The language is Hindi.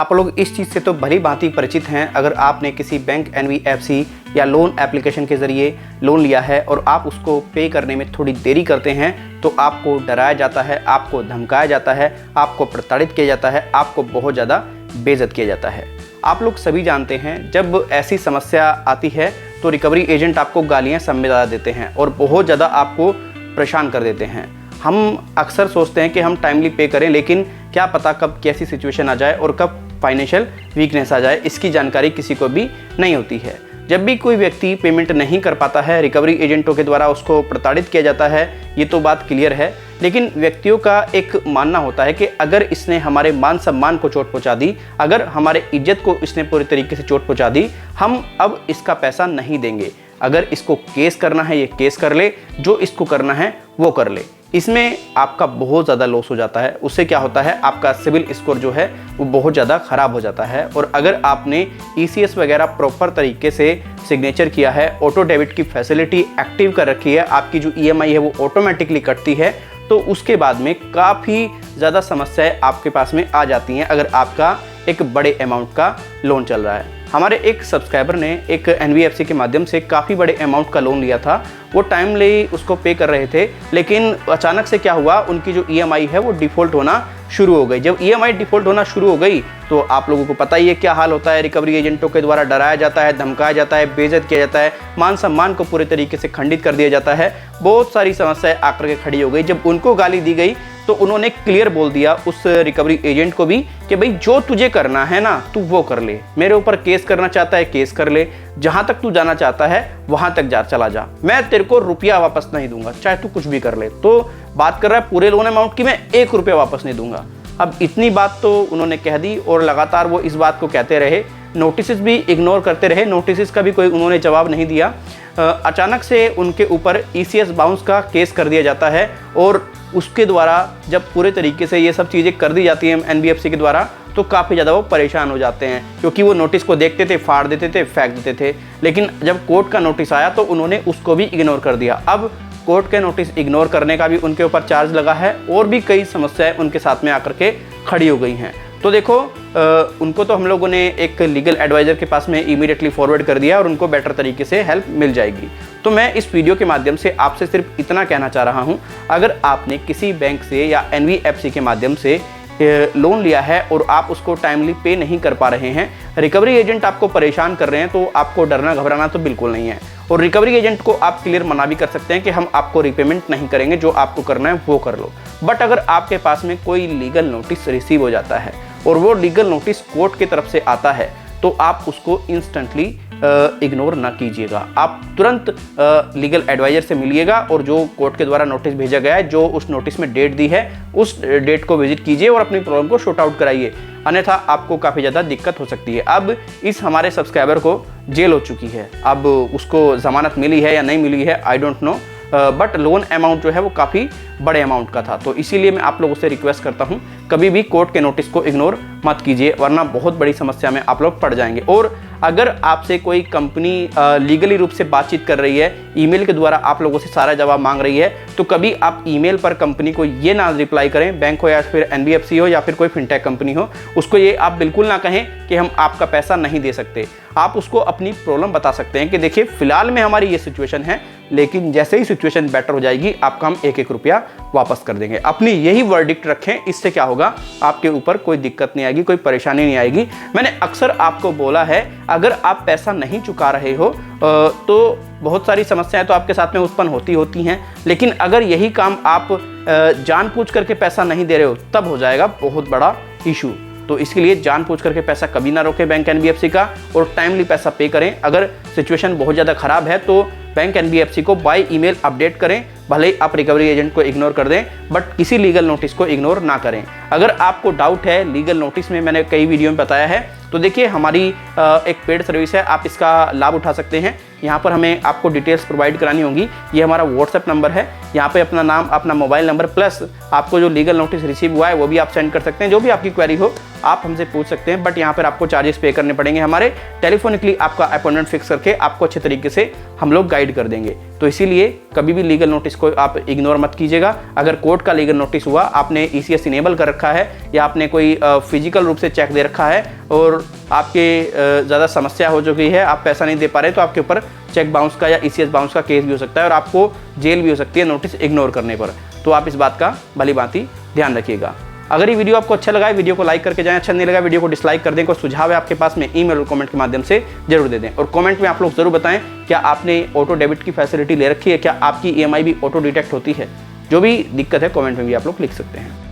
आप लोग इस चीज़ से तो भली भांति परिचित हैं। अगर आपने किसी बैंक, एनबीएफसी या लोन एप्लीकेशन के ज़रिए लोन लिया है और आप उसको पे करने में थोड़ी देरी करते हैं तो आपको डराया जाता है, आपको धमकाया जाता है, आपको प्रताड़ित किया जाता है, आपको बहुत ज़्यादा बेइज्जत किया जाता है। आप लोग सभी जानते हैं जब ऐसी समस्या आती है तो रिकवरी एजेंट आपको गालियाँ समझा देते हैं और बहुत ज़्यादा आपको परेशान कर देते हैं। हम अक्सर सोचते हैं कि हम टाइमली पे करें, लेकिन क्या पता कब कैसी सिचुएशन आ जाए और कब फाइनेंशियल वीकनेस आ जाए, इसकी जानकारी किसी को भी नहीं होती है। जब भी कोई व्यक्ति पेमेंट नहीं कर पाता है, रिकवरी एजेंटों के द्वारा उसको प्रताड़ित किया जाता है, ये तो बात क्लियर है। लेकिन व्यक्तियों का एक मानना होता है कि अगर इसने हमारे मान सम्मान को चोट पहुंचा दी, अगर हमारे इज्जत को इसने पूरी तरीके से चोट पहुंचा दी, हम अब इसका पैसा नहीं देंगे। अगर इसको केस करना है ये केस कर ले, जो इसको करना है वो कर ले। इसमें आपका बहुत ज़्यादा लॉस हो जाता है। उससे क्या होता है, आपका सिविल स्कोर जो है वो बहुत ज़्यादा ख़राब हो जाता है। और अगर आपने ईसीएस वगैरह प्रॉपर तरीके से सिग्नेचर किया है, ऑटो डेबिट की फैसिलिटी एक्टिव कर रखी है, आपकी जो ईएमआई है वो ऑटोमेटिकली कटती है, तो उसके बाद में काफ़ी ज़्यादा समस्याएं आपके पास में आ जाती हैं अगर आपका एक बड़े अमाउंट का लोन चल रहा है। हमारे एक सब्सक्राइबर ने एक एनबीएफसी के माध्यम से काफ़ी बड़े अमाउंट का लोन लिया था। वो टाइमली उसको पे कर रहे थे, लेकिन अचानक से क्या हुआ, उनकी जो ईएमआई है वो डिफ़ॉल्ट होना शुरू हो गई। जब ईएमआई डिफ़ॉल्ट होना शुरू हो गई तो आप लोगों को पता ही है क्या हाल होता है। रिकवरी एजेंटों के द्वारा डराया जाता है, धमकाया जाता है, बेइज्जत किया जाता है, मान सम्मान को पूरे तरीके से खंडित कर दिया जाता है। बहुत सारी समस्याएं आकर के खड़ी हो गई। जब उनको गाली दी गई तो उन्होंने क्लियर बोल दिया उस रिकवरी एजेंट को भी कि भाई जो तुझे करना है ना तू वो कर ले, मेरे ऊपर केस करना चाहता है केस कर ले, जहां तक तू जाना चाहता है वहां तक चला जा, मैं तेरे को रुपया वापस नहीं दूंगा, चाहे तू कुछ भी कर ले। तो बात कर रहा है पूरे लोन अमाउंट की, मैं 1 रुपया वापस नहीं दूंगा। अब इतनी बात तो उन्होंने कह दी और लगातार वो इस बात को कहते रहे, नोटिस भी इग्नोर करते रहे, नोटिस का भी कोई उन्होंने जवाब नहीं दिया। अचानक से उनके ऊपर ईसीएस बाउंस का केस कर दिया जाता है और उसके द्वारा जब पूरे तरीके से ये सब चीज़ें कर दी जाती हैं एनबीएफसी के द्वारा तो काफ़ी ज़्यादा वो परेशान हो जाते हैं, क्योंकि वो नोटिस को देखते थे, फाड़ देते थे, फेंक देते थे। लेकिन जब कोर्ट का नोटिस आया तो उन्होंने उसको भी इग्नोर कर दिया। अब कोर्ट के नोटिस इग्नोर करने का भी उनके ऊपर चार्ज लगा है और भी कई समस्याएं उनके साथ में आकर के खड़ी हो गई हैं। तो देखो उनको तो हम लोगों ने एक लीगल एडवाइज़र के पास में इमीडिएटली फॉरवर्ड कर दिया और उनको बेटर तरीके से हेल्प मिल जाएगी। तो मैं इस वीडियो के माध्यम से आपसे सिर्फ इतना कहना चाह रहा हूं, अगर आपने किसी बैंक से या एनबीएफसी के माध्यम से लोन लिया है और आप उसको टाइमली पे नहीं कर पा रहे हैं, रिकवरी एजेंट आपको परेशान कर रहे हैं, तो आपको डरना घबराना तो बिल्कुल नहीं है। और रिकवरी एजेंट को आप क्लियर मना भी कर सकते हैं कि हम आपको रिपेमेंट नहीं करेंगे, जो आपको करना है वो कर लो। बट अगर आपके पास में कोई लीगल नोटिस रिसीव हो जाता है और वो लीगल नोटिस कोर्ट की तरफ से आता है तो आप उसको इंस्टेंटली इग्नोर ना कीजिएगा। आप तुरंत लीगल एडवाइज़र से मिलिएगा और जो कोर्ट के द्वारा नोटिस भेजा गया है, जो उस नोटिस में डेट दी है, उस डेट को विजिट कीजिए और अपनी प्रॉब्लम को शॉर्ट आउट कराइए, अन्यथा आपको काफ़ी ज़्यादा दिक्कत हो सकती है। अब इस हमारे सब्सक्राइबर को जेल हो चुकी है, अब उसको ज़मानत मिली है या नहीं मिली है I don't know, but loan amount जो है वो काफ़ी बड़े अमाउंट का था। तो इसीलिए मैं आप लोगों से रिक्वेस्ट करता हूं, कभी भी कोर्ट के नोटिस को इग्नोर मत कीजिए, वरना बहुत बड़ी समस्या में आप लोग पड़ जाएंगे। और अगर आपसे कोई कंपनी लीगली रूप से बातचीत कर रही है, ईमेल के द्वारा आप लोगों से सारा जवाब मांग रही है, तो कभी आप ईमेल पर कंपनी को ये ना रिप्लाई करें, बैंक हो या फिर एनबीएफसी हो या फिर कोई फिनटेक कंपनी हो, उसको ये आप बिल्कुल ना कहें कि हम आपका पैसा नहीं दे सकते। आप उसको अपनी प्रॉब्लम बता सकते हैं कि देखिए फिलहाल में हमारी ये सिचुएशन है, लेकिन जैसे ही सिचुएशन बेटर हो जाएगी आपका हम 1-1 रुपया वापस कर देंगे। अपनी यही वर्डिक्ट रखें, इससे क्या होगा, आपके ऊपर कोई दिक्कत नहीं आएगी, कोई परेशानी नहीं आएगी। मैंने अक्सर आपको बोला है, अगर आप पैसा नहीं चुका रहे हो तो बहुत सारी समस्याएं तो आपके साथ में उत्पन्न होती हैं, लेकिन अगर यही काम आप जानबूझ करके पैसा नहीं दे रहे हो तब हो जाएगा बहुत बड़ा इशू। तो इसके लिए जानबूझ करके पैसा कभी ना रोके बैंक एनबीएफसी का, और टाइमली पैसा पे करें। अगर सिचुएशन बहुत ज़्यादा ख़राब है तो बैंक एनबीएफसी को बाय ईमेल अपडेट करें, भले ही आप रिकवरी एजेंट को इग्नोर कर दें, बट किसी लीगल नोटिस को इग्नोर ना करें। अगर आपको डाउट है लीगल नोटिस में, मैंने कई वीडियो में बताया है, तो देखिए हमारी एक पेड सर्विस है, आप इसका लाभ उठा सकते हैं। यहाँ पर हमें आपको डिटेल्स प्रोवाइड करानी होगी। ये हमारा व्हाट्सएप नंबर है, यहाँ पे अपना नाम, अपना मोबाइल नंबर प्लस आपको जो लीगल नोटिस रिसीव हुआ है वो भी आप सेंड कर सकते हैं। जो भी आपकी क्वेरी हो आप हमसे पूछ सकते हैं, बट यहाँ पर आपको चार्जेस पे करने पड़ेंगे। हमारे टेलीफोनिकली आपका अपॉइंटमेंट फिक्स करके आपको अच्छे तरीके से हम लोग गाइड कर देंगे। तो इसीलिए कभी भी लीगल नोटिस को आप इग्नोर मत कीजिएगा। अगर कोर्ट का लीगल नोटिस हुआ, आपने ECS इनेबल कर रखा है या आपने कोई फिजिकल रूप से चेक दे रखा है और आपके ज़्यादा समस्या हो चुकी है, आप पैसा नहीं दे पा रहे, तो आपके ऊपर चेक बाउंस का या ECS बाउंस का केस भी हो सकता है और आपको जेल भी हो सकती है नोटिस इग्नोर करने पर। तो आप इस बात का भली भांति ध्यान रखिएगा। अगर ये वीडियो आपको अच्छा लगा है, वीडियो को लाइक करके जाएं। अच्छा नहीं लगा, वीडियो को डिसलाइक कर दें। कोई सुझाव है आपके पास में, ईमेल और कमेंट के माध्यम से जरूर दे दें। और कमेंट में आप लोग जरूर बताएं, क्या आपने ऑटो डेबिट की फैसिलिटी ले रखी है, क्या आपकी EMI भी ऑटो डिटेक्ट होती है। जो भी दिक्कत है कमेंट में भी आप लोग लिख सकते हैं।